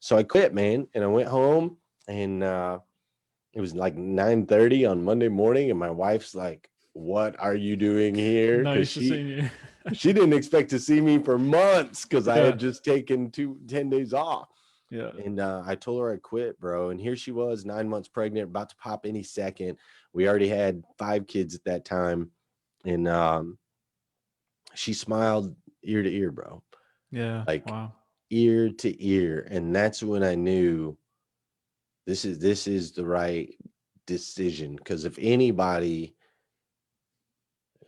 So I quit, man, and I went home, and it was like 9:30 on Monday morning, and my wife's like, "What are you doing here?" No, Because used to seeing you. she didn't expect to see me for months because I Yeah. had just taken 10 days off. Yeah. And I told her I quit, bro. And here she was, 9 months pregnant, about to pop any second. We already had 5 kids at that time. And she smiled ear to ear, bro, Yeah. like Wow. ear to ear. And that's when I knew this is the right decision. Because if anybody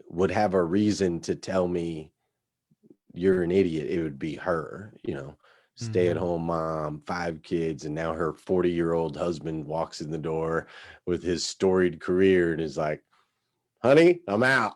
would have a reason to tell me you're an idiot, it would be her, stay at Hmm. home mom, 5 kids, and now her 40-year-old husband walks in the door with his storied career and is like, honey, I'm out.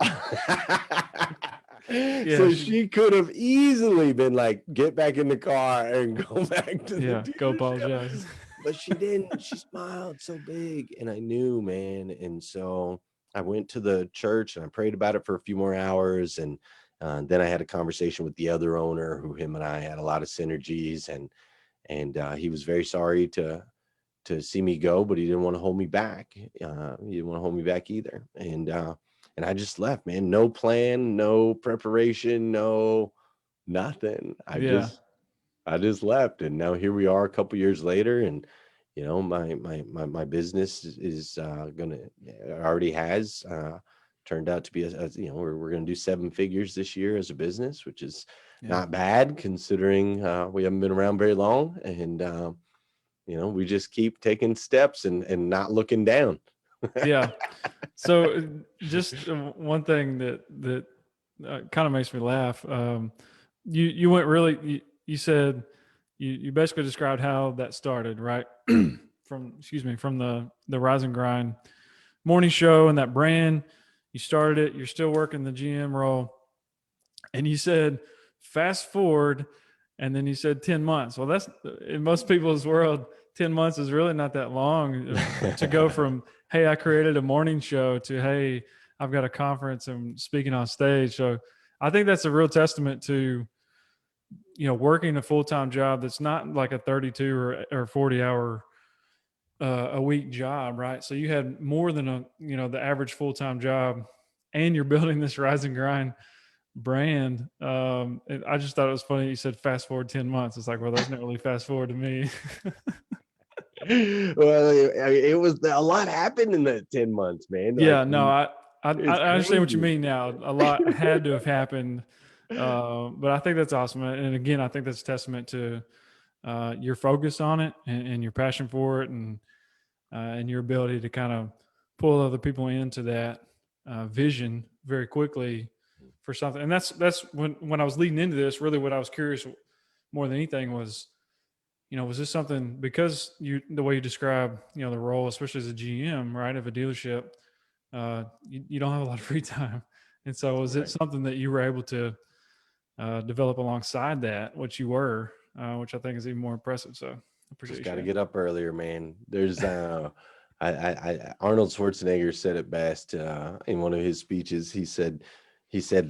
Yeah. So she could have easily been like, get back in the car and go back to the Yeah. Go dealership. apologize. But she didn't. She smiled so big. And I knew, man. And so I went to the church and I prayed about it for a few more hours. And then I had a conversation with the other owner, who him and I had a lot of synergies. And he was very sorry to see me go, but he didn't want to hold me back. He didn't want to hold me back either. And I just left, man. No plan, no preparation, no nothing. Yeah. I just left, and now here we are a couple years later, and my business is gonna already has turned out to be we're gonna do 7 figures this year as a business, which is Yeah. not bad considering we haven't been around very long, and we just keep taking steps and not looking down. Yeah. So just one thing that kind of makes me laugh. You went really. You said you basically described how that started, right? From excuse me, from the Rise and Grind morning show and that brand. You started it. You're still working the GM role, and you said fast forward, and then you said 10 months. Well, that's in most people's world. 10 months is really not that long to go from hey, I created a morning show to hey, I've got a conference and speaking on stage. So I think that's a real testament to working a full-time job that's not like a 32 or 40 hour a week job, right? So you had more than the average full-time job, and you're building this Rise and Grind brand. And I just thought it was funny you said fast forward 10 months. It's like, well, that's not really fast forward to me. Well, it was a lot happened in that 10 months, man. Like Yeah, no, I it's understand what you crazy. mean now. A lot had to have happened. But I think that's awesome. And again, I think that's a testament to your focus on it and your passion for it, and your ability to kind of pull other people into that vision very quickly for something. And that's when I was leading into this, really what I was curious more than anything was, was this something because the way you describe, the role, especially as a GM, right, of a dealership, you don't have a lot of free time. And so was it Right. something that you were able to develop alongside that, which you were, which I think is even more impressive. So I appreciate Just you got to sharing. get up earlier, man. There's Arnold Schwarzenegger said it best in one of his speeches. He said,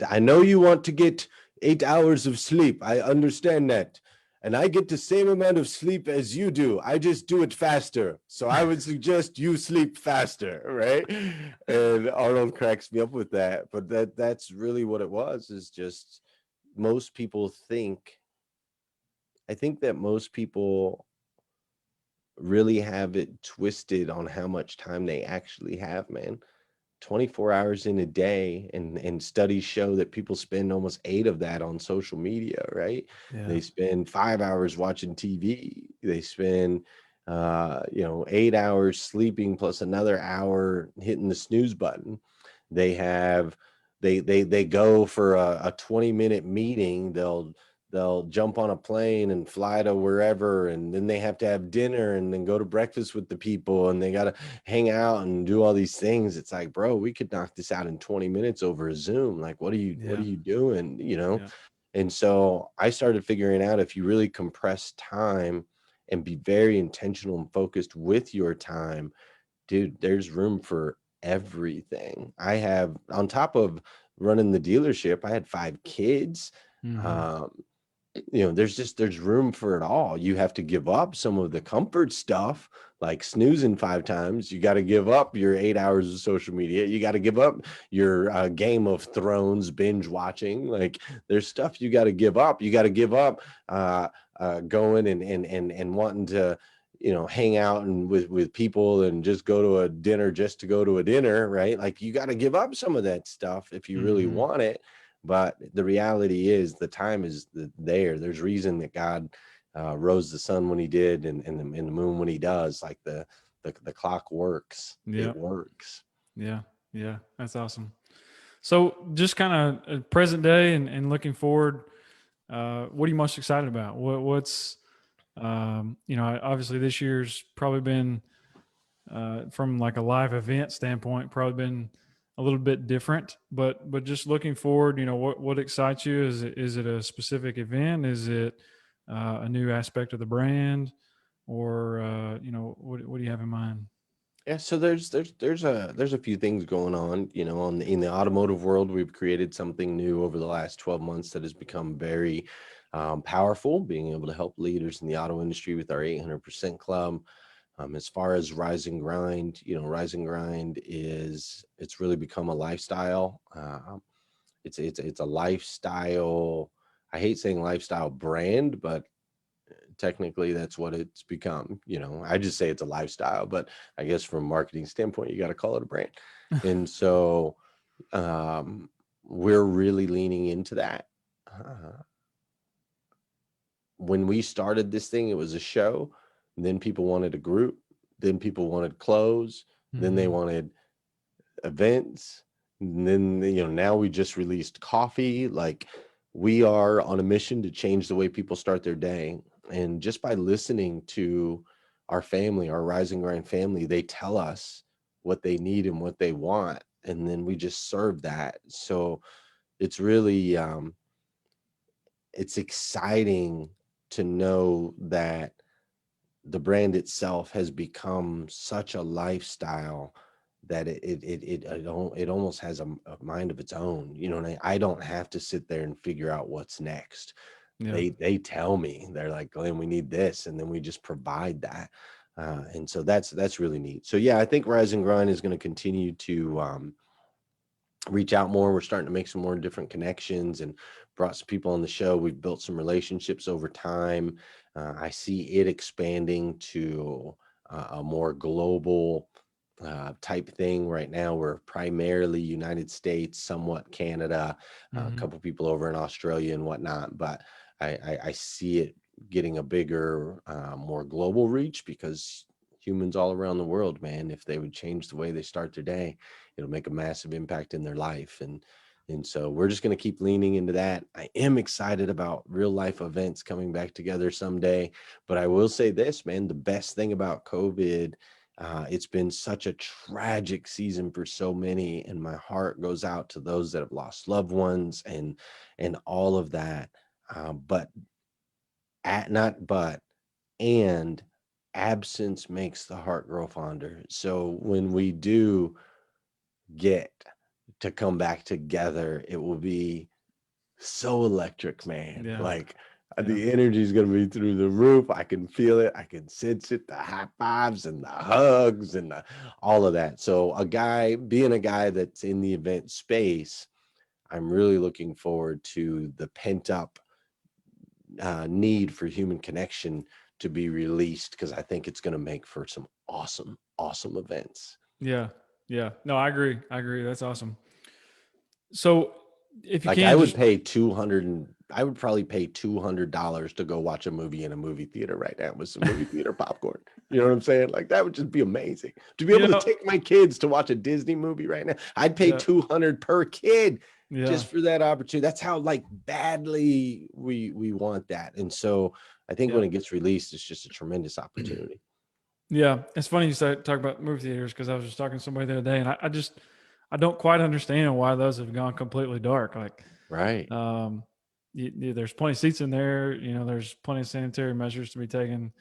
I know you want to get 8 hours of sleep. I understand that. And I get the same amount of sleep as you do. I just do it faster. So I would suggest you sleep faster, right? And Arnold cracks me up with that. But that's really what it was, is just most people think I think that most people really have it twisted on how much time they actually have, man. 24 hours in a day, and studies show that people spend almost 8 of that on social media, right? Yeah. They spend 5 hours watching TV. They spend 8 hours sleeping plus another hour hitting the snooze button. They have they go for a 20-minute meeting. They'll jump on a plane and fly to wherever, and then they have to have dinner and then go to breakfast with the people, and they got to hang out and do all these things. It's like, bro, we could knock this out in 20 minutes over a Zoom. Like, what are Yeah. you doing, Yeah. And so I started figuring out, if you really compress time and be very intentional and focused with your time, dude, there's room for everything. I have, on top of running the dealership, I had 5 kids. Hmm. Um, there's room for it all. You have to give up some of the comfort stuff, like snoozing 5 times. You got to give up your 8 hours of social media. You got to give up your Game of Thrones binge watching. Like, there's stuff you got to give up. You got to give up going and wanting to hang out and with people and just go to a dinner just to go to a dinner, right? Like, you got to give up some of that stuff if you really want it. But the reality is the time is there. There's reason that God rose the sun when he did, and the moon when he does. Like, the clock works. Yeah. It works. Yeah. Yeah. That's awesome. So just kind of present day and looking forward, what are you most excited about? What's, obviously this year's probably been, from like a live event standpoint, probably been a little bit different, but just looking forward, what excites you? Is it a specific event? Is it a new aspect of the brand, or what do you have in mind? Yeah, so there's a few things going on, in the automotive world. We've created something new over the last 12 months that has become very powerful, being able to help leaders in the auto industry with our 800% club. As far as Rise and Grind, Rise and Grind it's really become a lifestyle. It's a lifestyle. I hate saying lifestyle brand, but technically that's what it's become. I just say it's a lifestyle, but I guess from a marketing standpoint, you got to call it a brand. And so we're really leaning into that. When we started this thing, it was a show. Then people wanted a group. Then people wanted clothes. Then they wanted events. And then, now we just released coffee. Like, we are on a mission to change the way people start their day. And just by listening to our family, our Rise and Grind family, they tell us what they need and what they want. And then we just serve that. So it's really, it's exciting to know that the brand itself has become such a lifestyle that it almost has a mind of its own. And I don't have to sit there and figure out what's next. Yeah. They tell me. They're like, Glenn, we need this, and then we just provide that. And so that's really neat. So yeah, I think Rise and Grind is going to continue to reach out more. We're starting to make some more different connections and brought some people on the show. We've built some relationships over time. I see it expanding to a more global type thing. Right now, we're primarily United States, somewhat Canada, a couple people over in Australia and whatnot. But I see it getting a bigger, more global reach, because humans all around the world, man, if they would change the way they start their day, it'll make a massive impact in their life. And so we're just going to keep leaning into that. I am excited about real life events coming back together someday. But I will say this, man, the best thing about COVID, it's been such a tragic season for so many, and my heart goes out to those that have lost loved ones and all of that. But at not but and absence makes the heart grow fonder. So when we do get to come back together, it will be so electric, man. Yeah. Like, Yeah. the energy is going to be through the roof. I can feel it. I can sense it. The high fives and the hugs and all of that. So being a guy that's in the event space, I'm really looking forward to the pent up need for human connection to be released, because I think it's going to make for some awesome, awesome events. Yeah. Yeah. No, I agree. That's awesome. So if you Like, can just, I would probably pay $200 to go watch a movie in a movie theater right now with some movie theater popcorn. You know what I'm saying? Like, that would just be amazing to be able to take my kids to watch a Disney movie right now. I'd pay Yeah. $200 per kid Yeah. just for that opportunity. That's how like badly we want that. And so I think when it gets released, it's just a tremendous opportunity. Yeah, it's funny you talk about movie theaters, because I was just talking to somebody the other day, and I don't quite understand why those have gone completely dark. Like, Right. there's plenty of seats in there. There's plenty of sanitary measures to be taken.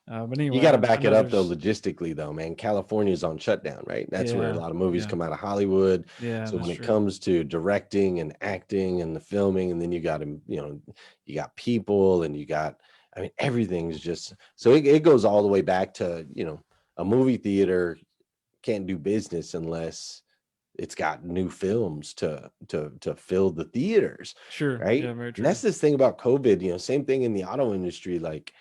But You anyway, got to I back it know up though, there's, logistically though, man. California's on shutdown, right? That's where a yeah, lot of movies yeah, come out of Hollywood. yeah, So that's when it true. comes to directing and acting and the filming, and then you got to, you got people and you got, I mean, everything's just, so it goes all the way back to, a movie theater can't do business unless it's got new films to fill the theaters, Sure. right? Yeah, very And true. that's this thing about COVID, same thing in the auto industry. Like,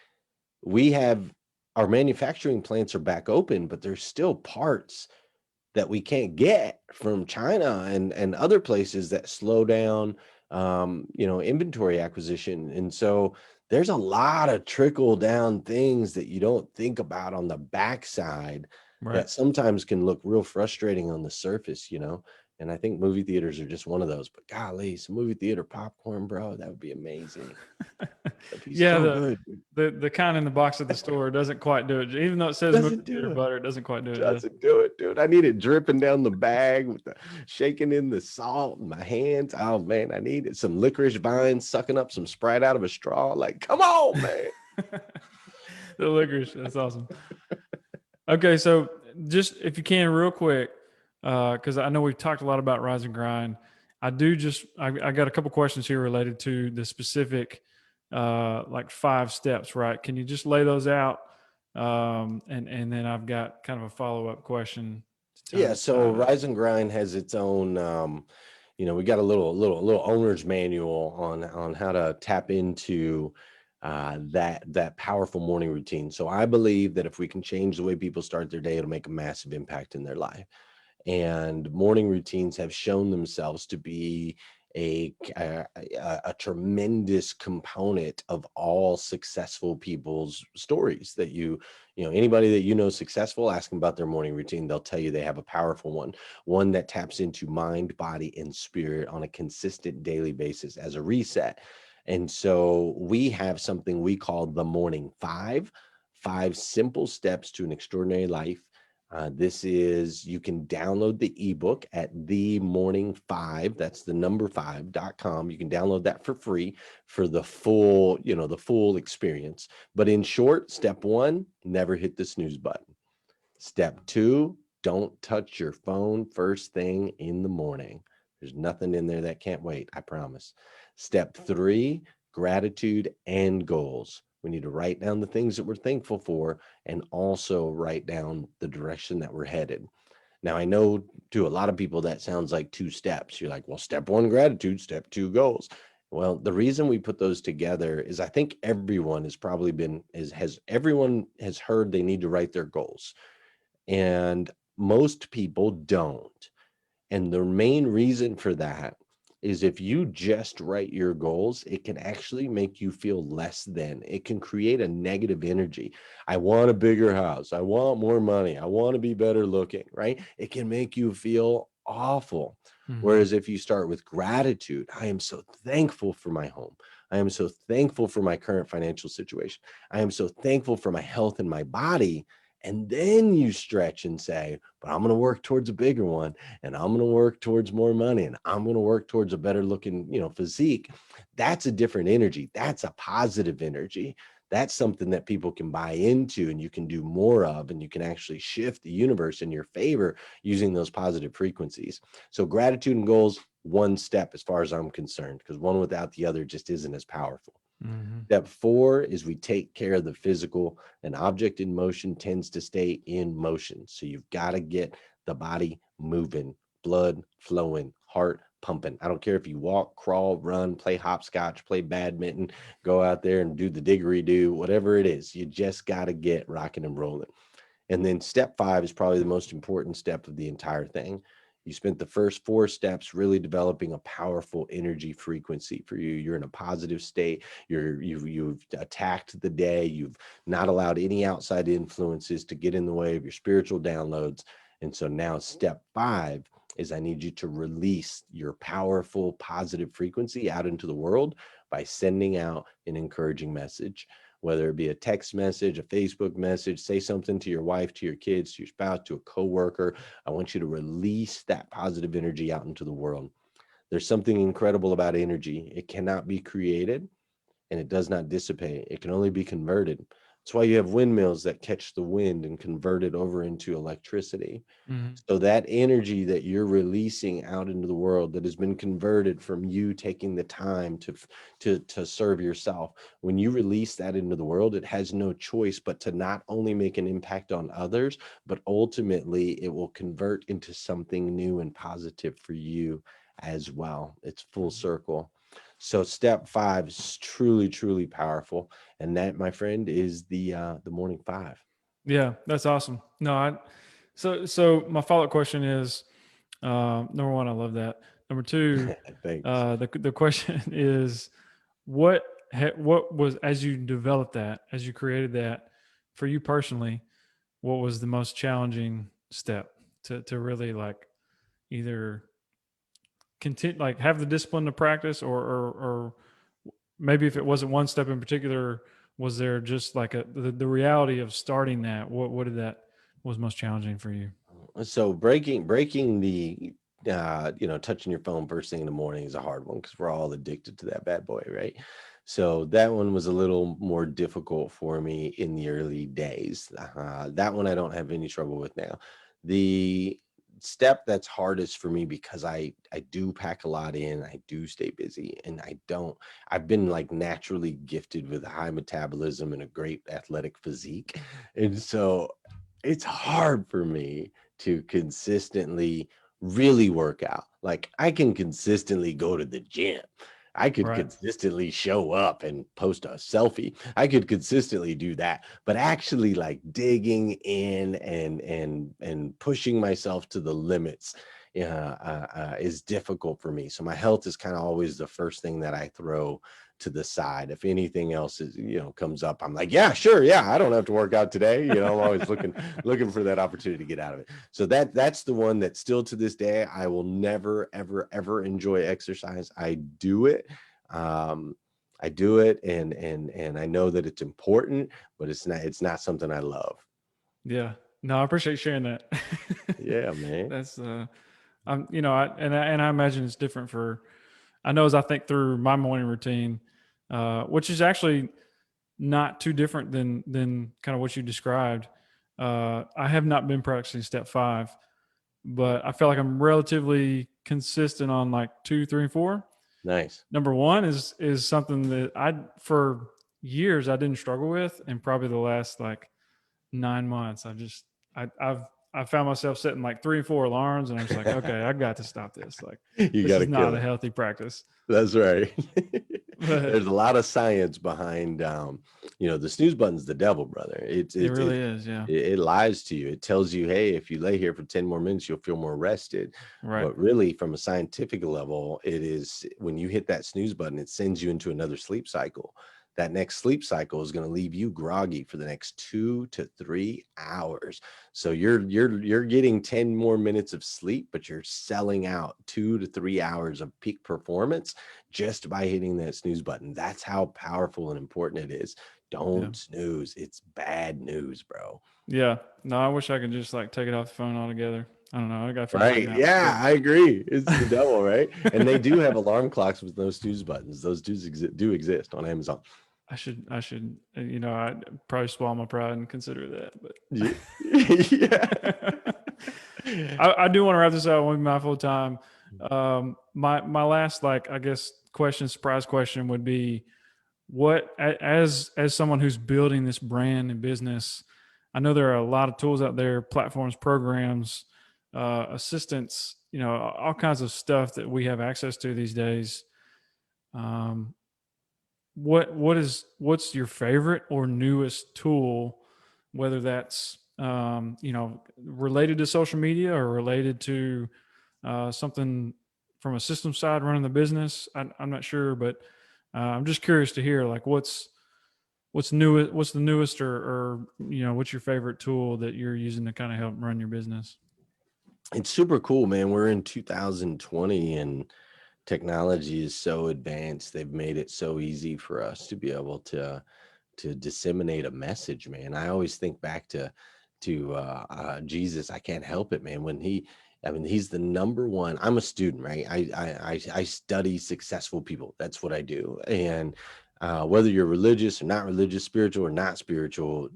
we have our manufacturing plants are back open, but there's still parts that we can't get from China and other places that slow down inventory acquisition. And so there's a lot of trickle down things that you don't think about on the backside Right. that sometimes can look real frustrating on the surface. And I think movie theaters are just one of those. But golly, some movie theater popcorn, bro, that would be amazing. That'd be Yeah, so good. the kind in the box at the store doesn't quite do it. Even though it says movie Doesn't theater do it. butter, it doesn't quite do it. Doesn't do it, dude. I need it dripping down the bag with the shaking in the salt in my hands. Oh man, I need it. Some licorice vines sucking up some Sprite out of a straw. Like, come on, man. The licorice, that's awesome. Okay, so just if you can, real quick, because I know we've talked a lot about Rise and Grind. I got a couple questions here related to the specific, like 5 steps, right? Can you just lay those out? And then I've got kind of a follow up question to Yeah, so tie it up. Rise and Grind has its own we got a little owner's manual on how to tap into that powerful morning routine. So I believe that if we can change the way people start their day, it'll make a massive impact in their life. And morning routines have shown themselves to be a tremendous component of all successful people's stories. That anybody that successful, ask them about their morning routine. They'll tell you they have a powerful one that taps into mind, body, and spirit on a consistent daily basis as a reset. And so we have something we call the morning five simple steps to an extraordinary life. This is, you can download the ebook at the morning 5, that's the number 5.com. You can download that for free for the full experience. But in short, step 1, never hit the snooze button. Step 2, don't touch your phone first thing in the morning. There's nothing in there that can't wait, I promise. Step 3, gratitude and goals. We need to write down the things that we're thankful for and also write down the direction that we're headed. Now, I know to a lot of people that sounds like 2 steps. You're like, well, step 1, gratitude, step 2, goals. Well, the reason we put those together is I think everyone has heard they need to write their goals. And most people don't. And the main reason for that is if you just write your goals, it can actually make you feel less than. It can create a negative energy. I want a bigger house. I want more money. I want to be better looking, right? It can make you feel awful. Mm-hmm. Whereas if you start with gratitude, I am so thankful for my home. I am so thankful for my current financial situation. I am so thankful for my health and my body. And then you stretch and say, but I'm going to work towards a bigger one, and I'm going to work towards more money, and I'm going to work towards a better looking, physique. That's a different energy. That's a positive energy. That's something that people can buy into and you can do more of, and you can actually shift the universe in your favor using those positive frequencies. So gratitude and goals, one step as far as I'm concerned, because one without the other just isn't as powerful. Mm-hmm. Step 4 is we take care of the physical. An object in motion tends to stay in motion. So you've got to get the body moving, blood flowing, heart pumping. I don't care if you walk, crawl, run, play hopscotch, play badminton, go out there and do the didgeridoo, whatever it is. You just got to get rocking and rolling. And then step 5 is probably the most important step of the entire thing. You spent the first 4 steps really developing a powerful energy frequency for you. You're in a positive state. You've attacked the day. You've not allowed any outside influences to get in the way of your spiritual downloads. And so now step 5 is I need you to release your powerful positive frequency out into the world by sending out an encouraging message, whether it be a text message, a Facebook message, say something to your wife, to your kids, to your spouse, to a coworker. I want you to release that positive energy out into the world. There's something incredible about energy. It cannot be created and it does not dissipate. It can only be converted. That's why you have windmills that catch the wind and convert it over into electricity. Mhm. So that energy that you're releasing out into the world that has been converted from you taking the time to serve yourself, when you release that into the world, it has no choice but to not only make an impact on others, but ultimately it will convert into something new and positive for you as well. It's full Mhm. circle. So step 5 is truly, truly powerful. And that, my friend, is the morning 5. Yeah, that's awesome. No, so my follow-up question is, number one, I love that. Number two, Thanks. the question is, what was, as you developed that, as you created that, for you personally, what was the most challenging step to really like either continue, like have the discipline to practice, or maybe if it wasn't one step in particular, was there just like the reality of starting that? What did that was most challenging for you? So breaking the touching your phone first thing in the morning is a hard one because we're all addicted to that bad boy, right? So that one was a little more difficult for me in the early days. That one I don't have any trouble with now. The step that's hardest for me, because I do pack a lot in, I do stay busy, and I've been like naturally gifted with a high metabolism and a great athletic physique. And so it's hard for me to consistently really work out. Like I can consistently go to the gym. I could Right. consistently show up and post a selfie. I could consistently do that. But actually like digging in and pushing myself to the limits is difficult for me. So my health is kind of always the first thing that I throw to the side. If anything else is, comes up, I'm like, yeah, sure, yeah, I don't have to work out today. I'm always looking for that opportunity to get out of it. So that's the one that still to this day I will never ever ever enjoy exercise. Um I do it, and I know that it's important, but it's not something I love. Yeah. No, I appreciate sharing that. Yeah, man. That's I imagine it's different for, I know as I think through my morning routine, which is actually not too different than kind of what you described. I have not been practicing step 5, but I feel like I'm relatively consistent on like 2, 3, and 4. Nice. Number one is something that I, for years I didn't struggle with, and probably the last like 9 months I've I found myself setting like 3 and 4 alarms, and I'm just like, okay, I got to stop this. Like, You this got is to not kill a it. healthy practice. That's right. But There's a lot of science behind, the snooze button's the devil, brother. It's it it it really is, yeah. it lies to you. It tells you, hey, if you lay here for 10 more minutes, you'll feel more rested. Right. But really, from a scientific level, it is when you hit that snooze button, it sends you into another sleep cycle. That next sleep cycle is going to leave you groggy for the next 2 to 3 hours. So you're getting 10 more minutes of sleep, but you're selling out 2 to 3 hours of peak performance just by hitting that snooze button. That's how powerful and important it is. Yeah. Don't snooze. It's bad news, bro. Yeah. No, I wish I could just like take it off the phone altogether. I don't know. I gotta figure something Right. out. Yeah, But I agree. It's the devil, right? And they do have alarm clocks with no snooze buttons. Those do exist on Amazon. I'd probably swallow my pride and consider that. Yeah. Yeah. But I do want to wrap this up. I want to be mindful of time. My last, like, I guess, surprise question would be, what, as someone who's building this brand and business, I know there are a lot of tools out there, platforms, programs, assistants, all kinds of stuff that we have access to these days. Um, what's your favorite or newest tool, whether that's related to social media or related to something from a system side running the business? I'm not sure, but I'm just curious to hear, like, what's new, what's the newest, or what's your favorite tool that you're using to kind of help run your business? It's super cool, man. We're in 2020 and technology is so advanced. They've made it so easy for us to be able to disseminate a message, man. I always think back to Jesus. I can't help it, man. I mean, he's the number one. I'm a student, right? I study successful people. That's what I do, and Whether you're religious or not religious, spiritual or not spiritual,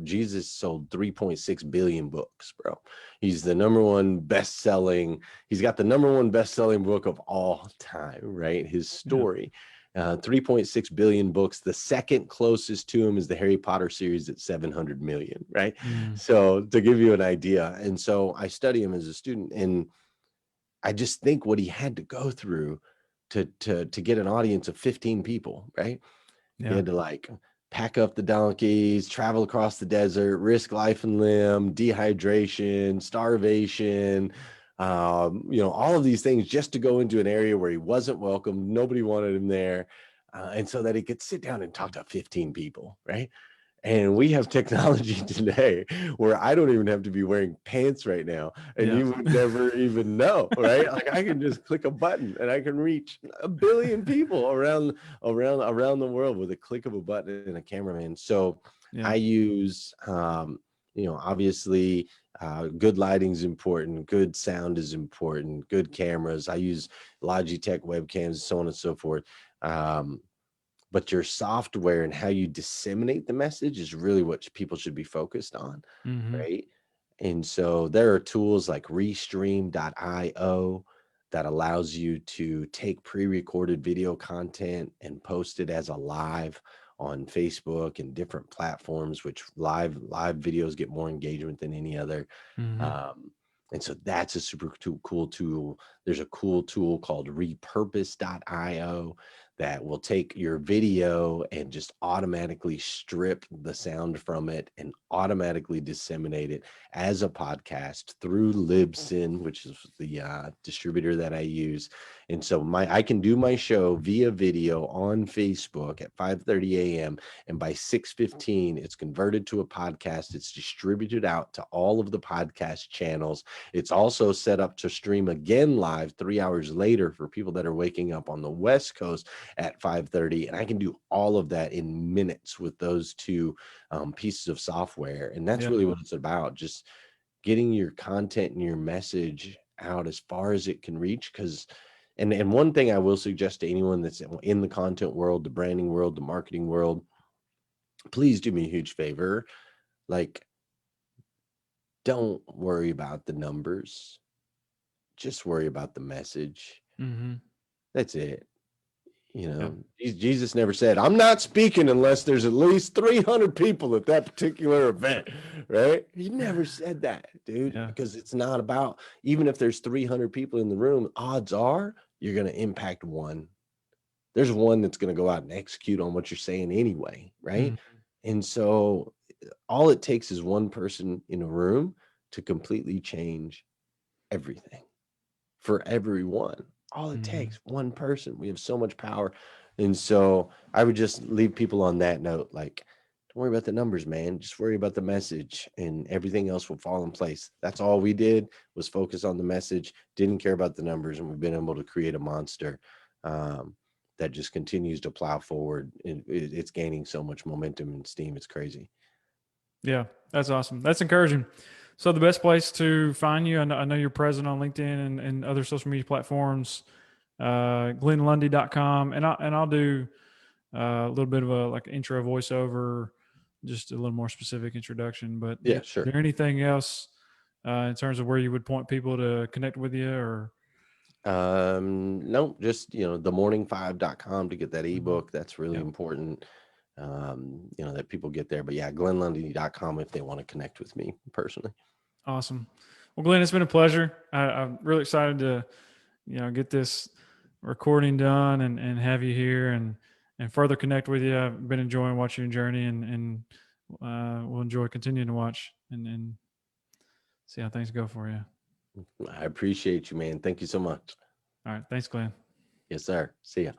Jesus sold 3.6 billion books, bro. He's the number one best-selling. He's got the number one best-selling book of all time, right? His Yeah. story. 3.6 billion books. The second closest to him is the Harry Potter series at 700 million, right? Mm. So to give you an idea, and so I study him as a student, and I just think what he had to go through to get an audience of 15 people, right? He Yeah. had to like pack up the donkeys, travel across the desert, risk life and limb, dehydration, starvation, all of these things just to go into an area where he wasn't welcome. Nobody wanted him there. And so that he could sit down and talk to 15 people, right? And we have technology today where I don't even have to be wearing pants right now, and Yeah. you would never even know, right? Like I can just click a button and I can reach a billion people around the world with a click of a button and a cameraman. So I Yeah. use, obviously, good lighting is important, good sound is important, good cameras. I use Logitech webcams, so on and so forth. Um, but your software and how you disseminate the message is really what people should be focused on, Mm-hmm. right? And so there are tools like restream.io that allows you to take pre-recorded video content and post it as a live on Facebook and different platforms, which live videos get more engagement than any other. Mm-hmm. um, and so that's a super cool tool. There's a cool tool called repurpose.io that will take your video and just automatically strip the sound from it and automatically disseminate it as a podcast through Libsyn, which is the distributor that I use. And so I can do my show via video on Facebook at 5:30 a.m. and by 6:15 it's converted to a podcast. It's distributed out to all of the podcast channels. It's also set up to stream again live 3 hours later for people that are waking up on the West Coast at 5:30, and I can do all of that in minutes with those two pieces of software. And that's Yeah. really what it's about, just getting your content and your message out as far as it can reach. Because and one thing I will suggest to anyone that's in the content world, the branding world, the marketing world, please do me a huge favor. Like, don't worry about the numbers, just worry about the message. Mm-hmm. That's it. Yeah. Jesus never said, I'm not speaking unless there's at least 300 people at that particular event, right? He never said that, dude, Yeah. because it's not about, even if there's 300 people in the room, odds are you're going to impact one. There's one that's going to go out and execute on what you're saying anyway, right? Mm-hmm. And so all it takes is one person in a room to completely change everything for everyone. All it Mm-hmm. takes, one person. We have so much power. And so I would just leave people on that note. Like, don't worry about the numbers, man. Just worry about the message and everything else will fall in place. That's all we did, was focus on the message, didn't care about the numbers. And we've been able to create a monster um, that just continues to plow forward. And it's gaining so much momentum and steam. It's crazy. Yeah. That's awesome. That's encouraging. So the best place to find you, I know you're present on LinkedIn and other social media platforms, glennlundy.com. And I'll do a little bit of a like intro voiceover, just a little more specific introduction. But Yeah, is sure. there anything else in terms of where you would point people to connect with you or? No, just, themorning5.com to get that Mhm. ebook. That's really Yeah. important. That people get there. But yeah, glennlundy.com if they want to connect with me personally. Awesome. Well, Glenn, it's been a pleasure. I'm really excited to, get this recording done and have you here and further connect with you. I've been enjoying watching your journey and we'll enjoy continuing to watch and see how things go for you. I appreciate you, man. Thank you so much. All right. Thanks, Glenn. Yes, sir. See ya.